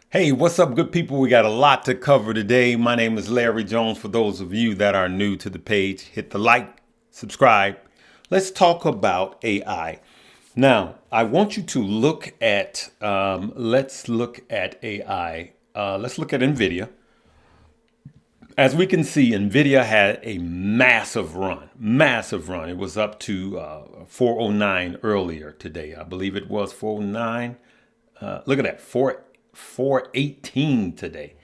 Hey, what's up, good people? We got a lot to cover today. My name is Larry Jones. For those of you that are new to the page, hit the like, subscribe. Let's talk about AI. Now, I want you to look at, let's look at AI. Let's look at NVIDIA. As we can see, NVIDIA had a massive run. It was up to 409 earlier today. I believe it was 409. Look at that, 418 today.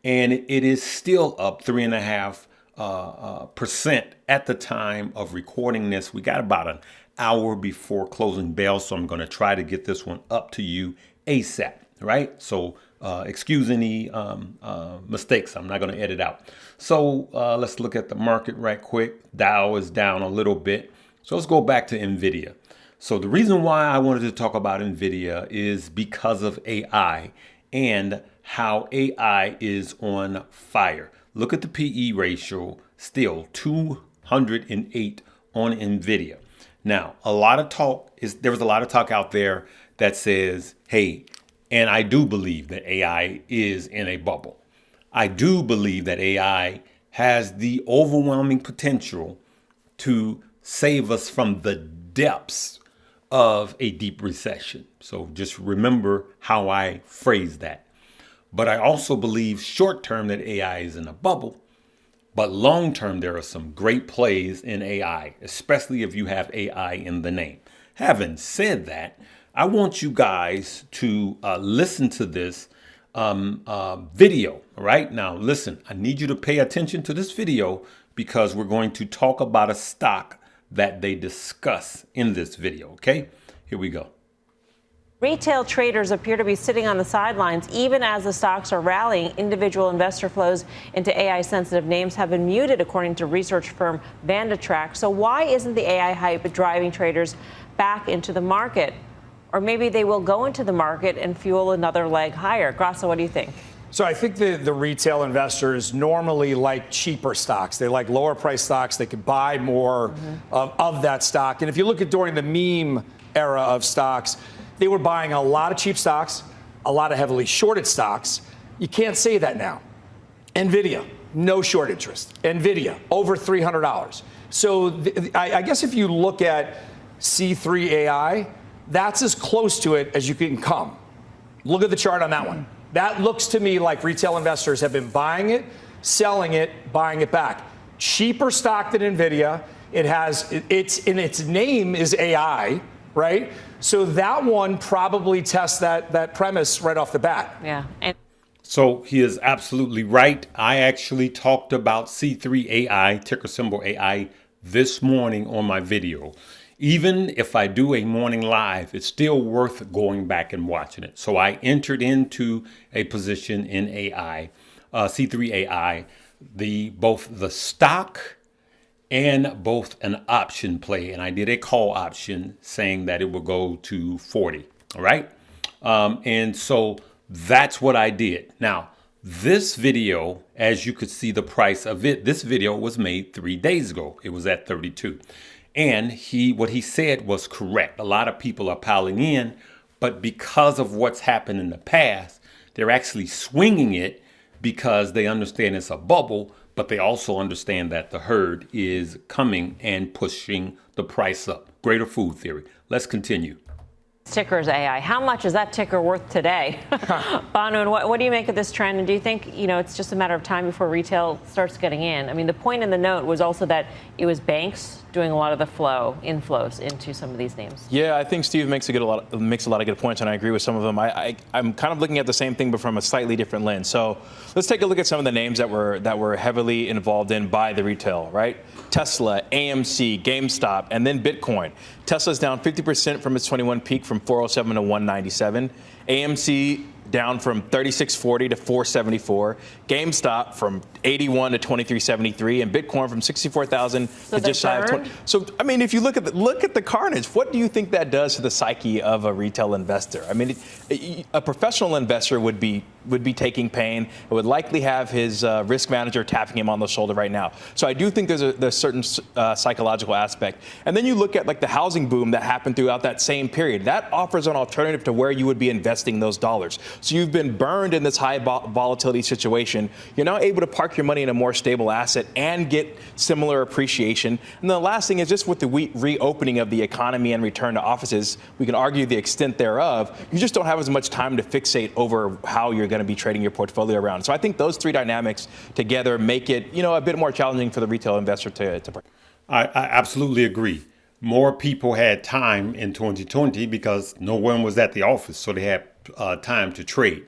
And it is still up 3.5% at the time of recording this. We got about an hour before closing bell, so I'm going to try to get this one up to you ASAP, right? So excuse any mistakes. I'm not going to edit out. So let's look at the market right quick. Dow is down a little bit. So let's go back to NVIDIA. So the reason why I wanted to talk about NVIDIA is because of AI and how AI is on fire. Look at the PE ratio, still 208 on NVIDIA. Now, there was a lot of talk out there that says, hey, and I do believe that AI is in a bubble. I do believe that AI has the overwhelming potential to save us from the depths of a deep recession. So just remember how I phrase that. But I also believe short term that AI is in a bubble, but long term there are some great plays in AI, especially if you have AI in the name. Having said that, I want you guys to listen to this video. Right now, listen, I need you to pay attention to this video because we're going to talk about a stock that they discuss in this video. Okay, here we go. Retail traders appear to be sitting on the sidelines even as the stocks are rallying. Individual investor flows into AI-sensitive names have been muted, according to research firm VandaTrack. So why isn't the AI hype driving traders back into the market? Or maybe they will go into the market and fuel another leg higher. Grasso, what do you think? So I think the retail investors normally like cheaper stocks. They like lower price stocks. They could buy more of that stock. And if you look at during the meme era of stocks, they were buying a lot of cheap stocks, a lot of heavily shorted stocks. You can't say that now. NVIDIA, no short interest. NVIDIA, over $300. So I guess if you look at C3.ai, that's as close to it as you can come. Look at the chart on that one. That looks to me like retail investors have been buying it, selling it, buying it back. Cheaper stock than NVIDIA. Its name is AI, right? So that one probably tests that premise right off the bat. Yeah. So he is absolutely right. I actually talked about C3.ai, ticker symbol AI, this morning on my video. Even if I do a morning live, it's still worth going back and watching it. So I entered into a position in AI, C3.ai, both the stock and both an option play. And I did a call option saying that it will go to 40. All right. And so that's what I did. Now, this video, as you could see the price of it, this video was made 3 days ago. It was at 32. And what he said was correct. A lot of people are piling in, but because of what's happened in the past, they're actually swinging it because they understand it's a bubble, but they also understand that the herd is coming and pushing the price up. Greater food theory. Let's continue. Ticker is AI. How much is that ticker worth today? Banu, and what do you make of this trend? And do you think, it's just a matter of time before retail starts getting in? I mean, the point in the note was also that it was banks doing a lot of the inflows into some of these names. Yeah, I think Steve makes a lot of good points, and I agree with some of them. I'm kind of looking at the same thing, but from a slightly different lens. So let's take a look at some of the names that were heavily involved in by the retail, right? Tesla, AMC, GameStop, and then Bitcoin. Tesla's down 50% from its 21 peak from 407 to 197. AMC down from 3640 to 474. GameStop from 81 to 2373, and Bitcoin from 64,000 to just shy of 20. So I mean, if you look at the carnage, what do you think that does to the psyche of a retail investor? I mean, a professional investor would be would be taking pain and would likely have his risk manager tapping him on the shoulder right now. So I do think there's a certain psychological aspect. And then you look at like the housing boom that happened throughout that same period. That offers an alternative to where you would be investing those dollars. So you've been burned in this high volatility situation. You're now able to park your money in a more stable asset and get similar appreciation. And the last thing is just with the reopening of the economy and return to offices, we can argue the extent thereof. You just don't have as much time to fixate over how you're going to be trading your portfolio around. So I think those three dynamics together make it, a bit more challenging for the retail investor to. I absolutely agree. More people had time in 2020 because no one was at the office, so they had time to trade.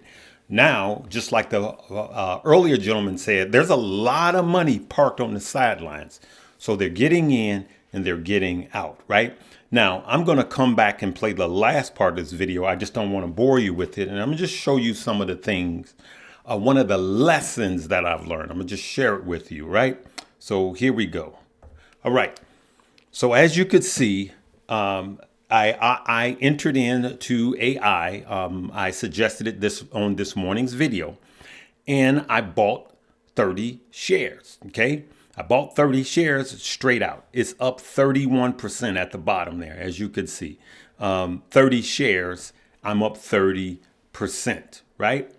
Now, just like the earlier gentleman said, there's a lot of money parked on the sidelines. So they're getting in and they're getting out, right? Now, I'm going to come back and play the last part of this video. I just don't want to bore you with it. And I'm going to just show you some of the things, one of the lessons that I've learned. I'm going to just share it with you, right? So here we go. All right. So as you could see, I entered into AI. I suggested it on this morning's video, and I bought 30 shares. Okay. I bought 30 shares straight out. It's up 31% at the bottom there, as you could see. 30 shares, I'm up 30%, right?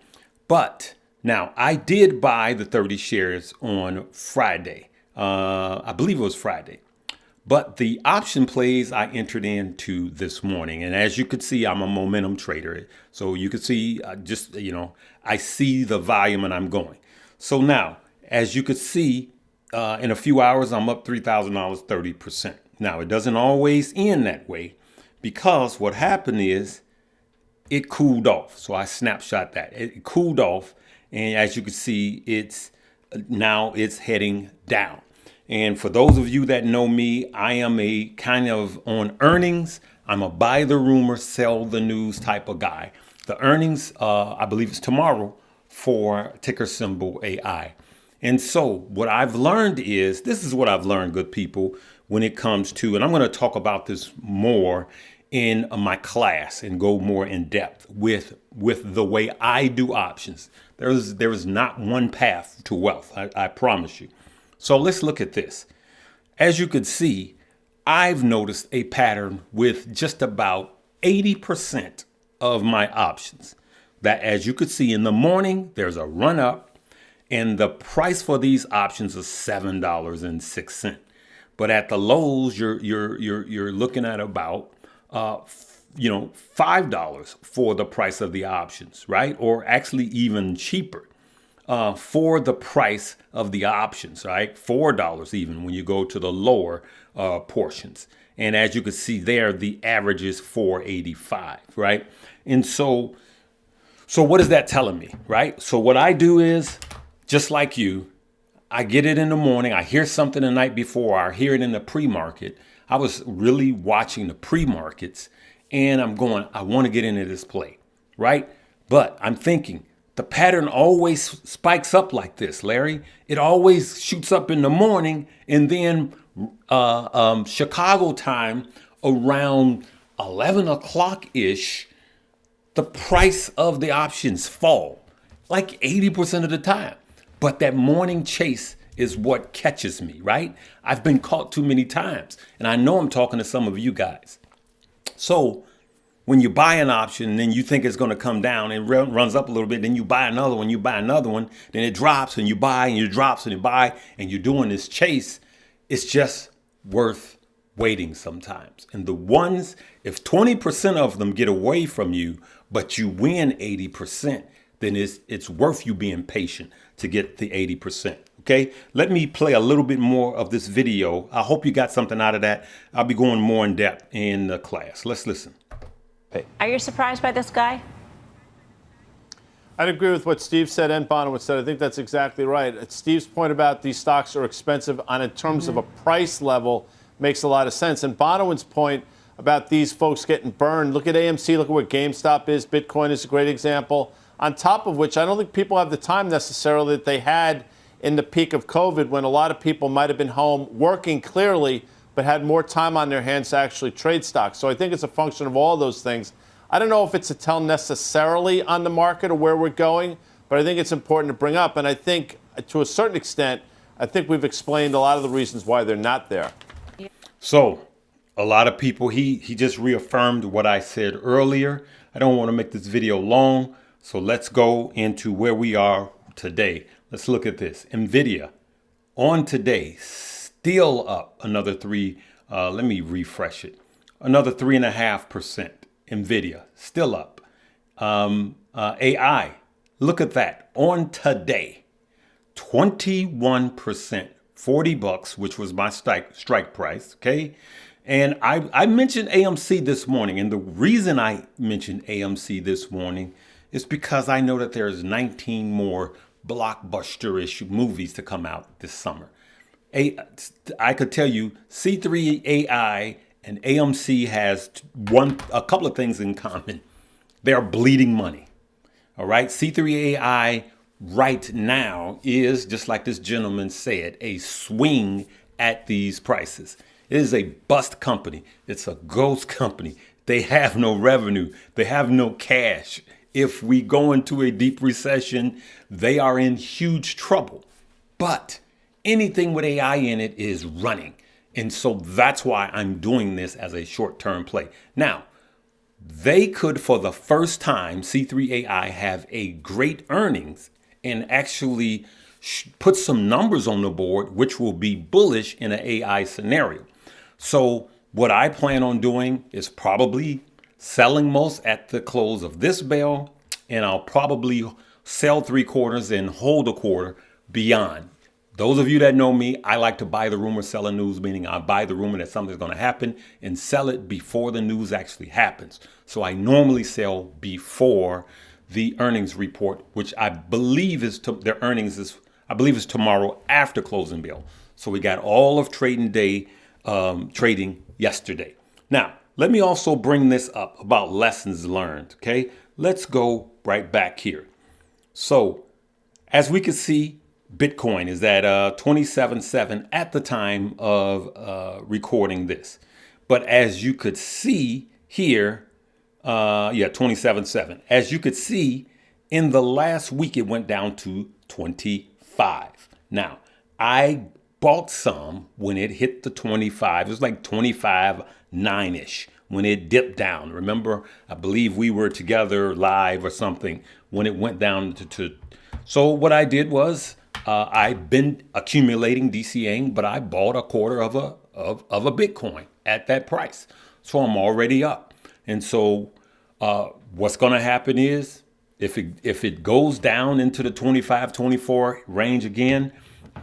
But now I did buy the 30 shares on Friday. I believe it was Friday. But the option plays I entered into this morning. And as you could see, I'm a momentum trader. So you could see I see the volume and I'm going. So now, as you could see, in a few hours, I'm up $3,000, 30%. Now, it doesn't always end that way because what happened is it cooled off. So I snapshot that. It cooled off. And as you can see, it's heading down. And for those of you that know me, I am a kind of on earnings. I'm a buy the rumor, sell the news type of guy. The earnings, I believe it's tomorrow for ticker symbol AI. And so what I've learned is, this is what I've learned, good people, when it comes to, and I'm going to talk about this more in my class and go more in depth with the way I do options. There is not one path to wealth, I promise you. So let's look at this. As you can see, I've noticed a pattern with just about 80% of my options. That, as you could see in the morning, there's a run up. And the price for these options is $7.06. But at the lows, you're looking at about $5 for the price of the options, right? Or actually even cheaper for the price of the options, right? $4 even when you go to the lower portions. And as you can see there, the average is $4.85, right? And so what is that telling me, right? So what I do is, just like you, I get it in the morning. I hear something the night before. I hear it in the pre-market. I was really watching the pre-markets and I'm going, I want to get into this play, right? But I'm thinking the pattern always spikes up like this, Larry. It always shoots up in the morning and then Chicago time around 11 o'clock-ish, the price of the options fall like 80% of the time. But that morning chase is what catches me, right? I've been caught too many times. And I know I'm talking to some of you guys. So when you buy an option and then you think it's going to come down and runs up a little bit, then you buy another one, then it drops and you buy and it drops and you buy and you're doing this chase. It's just worth waiting sometimes. And the ones, if 20% of them get away from you, but you win 80%, then it's worth you being patient to get the 80%. Okay, let me play a little bit more of this video. I hope you got something out of that. I'll be going more in depth in the class. Let's listen. Are you surprised by this guy? I'd agree with what Steve said and Bonawitz said. I think that's exactly right. Steve's point about these stocks are expensive in terms of a price level makes a lot of sense. And Bonawitz's point about these folks getting burned. Look at AMC. Look at what GameStop is. Bitcoin is a great example. On top of which, I don't think people have the time necessarily that they had in the peak of COVID when a lot of people might have been home working clearly, but had more time on their hands to actually trade stocks. So I think it's a function of all those things. I don't know if it's a tell necessarily on the market or where we're going, but I think it's important to bring up. And I think to a certain extent, I think we've explained a lot of the reasons why they're not there. So a lot of people, he just reaffirmed what I said earlier. I don't want to make this video long, so let's go into where we are today. Let's look at this. NVDA on today, still up another let me refresh it. Another 3.5%. NVIDIA still up. AI, look at that. On today, 21%, $40, which was my strike price, okay? And I mentioned AMC this morning, and the reason I mentioned AMC this morning is because I know that there's 19 more blockbuster-ish movies to come out this summer. I could tell you C3.ai and AMC has a couple of things in common. They're bleeding money. All right. C3.ai right now is, just like this gentleman said, a swing at these prices. It is a bust company. It's a ghost company. They have no revenue. They have no cash. If we go into a deep recession, they are in huge trouble. But anything with AI in it is running. And so that's why I'm doing this as a short-term play. Now, they could, for the first time, C3.ai have a great earnings and actually put some numbers on the board, which will be bullish in an AI scenario. So what I plan on doing is probably selling most at the close of this bell, and I'll probably sell 3/4 and hold 1/4 beyond. Those of you that know me, I like to buy the rumor, sell the news, meaning I buy the rumor that something's going to happen and sell it before the news actually happens. So I normally sell before the earnings report, which I believe is their earnings is, I believe is tomorrow after closing bell. So we got all of trading day trading yesterday. Now, let me also bring this up about lessons learned. Okay, let's go right back here. So as we can see, Bitcoin is at 27.7 at the time of recording this. But as you could see here, 27.7. As you could see, in the last week, it went down to 25. Now, I bought some when it hit the 25. It was like 25.9-ish when it dipped down. Remember, I believe we were together live or something when it went down to. So what I did was, I've been accumulating DCAing, but I bought 1/4 of a Bitcoin at that price. So I'm already up. And so what's going to happen is if it goes down into the 25, 24 range again,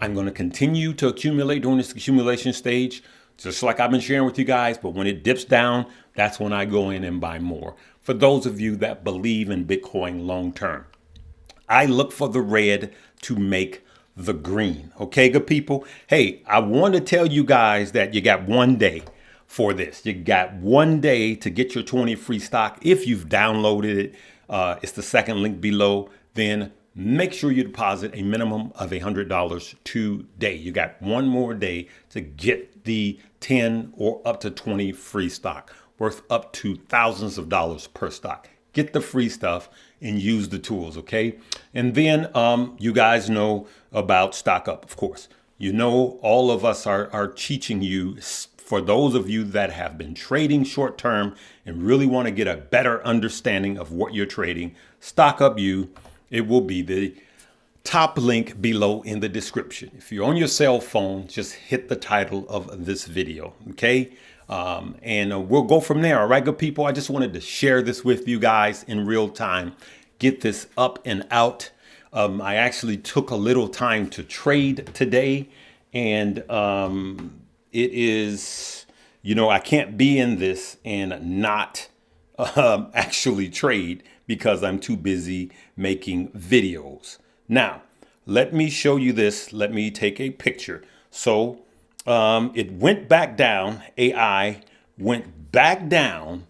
I'm going to continue to accumulate during this accumulation stage, just like I've been sharing with you guys. But when it dips down, that's when I go in and buy more. For those of you that believe in Bitcoin long term, I look for the red to make the green. Okay, good people. Hey, I want to tell you guys that you got one day for this. You got one day to get your 20 free stock. If you've downloaded it, it's the second link below. Then make sure you deposit a minimum of $100 today. You got one more day to get the 10 or up to 20 free stock worth up to thousands of dollars per stock. Get the free stuff and use the tools, okay? And then you guys know about Stock Up, of course. You know, all of us are teaching you, for those of you that have been trading short term and really want to get a better understanding of what you're trading, Stock Up You, it will be the top link below in the description. If you're on your cell phone, just hit the title of this video, okay? And we'll go from there. All right, good people. I just wanted to share this with you guys in real time. Get this up and out. I actually took a little time to trade today, and it is, you know, I can't be in this and not actually trade because I'm too busy making videos. Now, let me show you this. Let me take a picture. So it went back down. AI went back down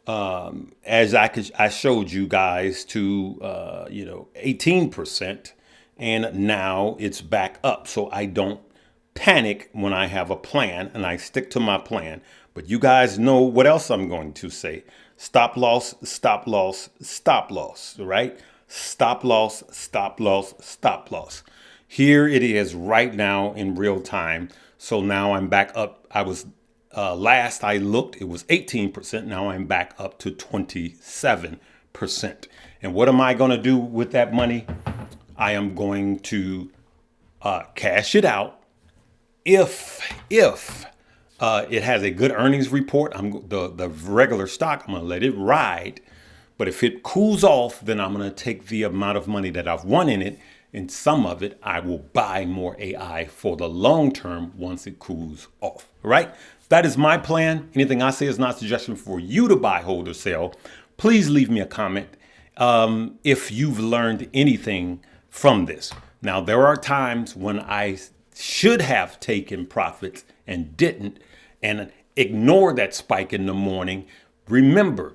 as I showed you guys to 18%, and now it's back up. So I don't panic when I have a plan, and I stick to my plan. But you guys know what else I'm going to say. Stop loss, stop loss, stop loss, right? Stop loss, stop loss, stop loss. Here it is right now in real time. So now I'm back up. I was last I looked, it was 18%. Now I'm back up to 27%. And what am I going to do with that money? I am going to cash it out if it has a good earnings report. The regular stock, I'm going to let it ride. But if it cools off, then I'm going to take the amount of money that I've won in it, and some of it I will buy more AI for the long term once it cools off. Right? That is my plan. Anything I say is not a suggestion for you to buy, hold, or sell. Please leave me a comment if you've learned anything from this. Now, there are times when I should have taken profits and didn't, and ignore that spike in the morning. Remember,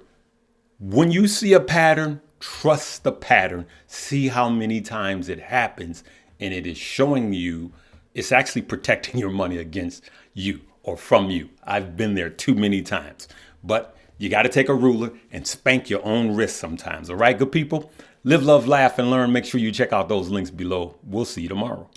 when you see a pattern, trust the pattern. See how many times it happens, and it is showing you, it's actually protecting your money against you or from you. I've been there too many times. But you got to take a ruler and spank your own wrist sometimes. All right, good people? Live, love, laugh, and learn. Make sure you check out those links below. We'll see you tomorrow.